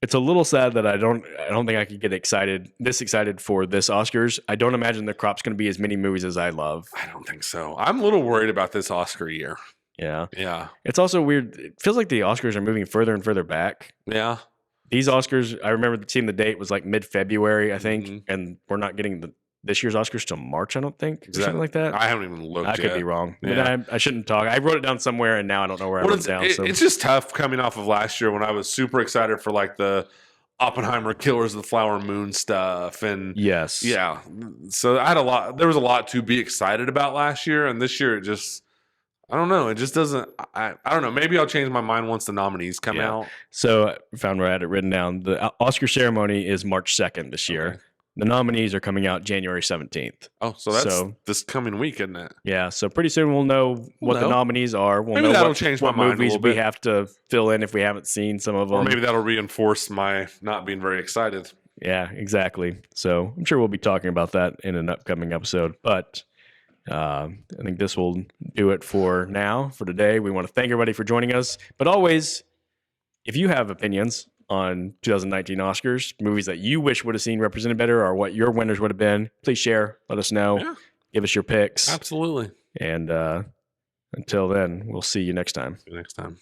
it's a little sad that I don't think I could get excited for this Oscars. I don't imagine the crop's going to be as many movies as I love. I don't think so. I'm a little worried about this Oscar year. Yeah. Yeah. It's also weird. It feels like the Oscars are moving further and further back. Yeah. These Oscars, I remember seeing the date was like mid-February, I think, and we're not getting this year's Oscars till March, I don't think, or something like that. I haven't even looked. I could be wrong. Yeah. But I shouldn't talk. I wrote it down somewhere, and now I don't know where I wrote it down. It's just tough coming off of last year when I was super excited for like the Oppenheimer Killers of the Flower Moon stuff, and yeah. So there was a lot to be excited about last year, and this year it just, I don't know. It just doesn't. I don't know. Maybe I'll change my mind once the nominees come out. So I found where I had it written down. The Oscar ceremony is March 2nd this year. Okay. The nominees are coming out January 17th. Oh, so that's this coming week, isn't it? Yeah, so pretty soon we'll know what the nominees are. We'll maybe know that'll change my mind movies we have to fill in if we haven't seen some of them. Or maybe that'll reinforce my not being very excited. Yeah, exactly. So I'm sure we'll be talking about that in an upcoming episode. But I think this will do it for now, for today. We want to thank everybody for joining us. But always, if you have opinions on 2019 Oscars, movies that you wish would have seen represented better or what your winners would have been, please share. Let us know. Yeah. Give us your picks. Absolutely. And until then, we'll see you next time. See you next time.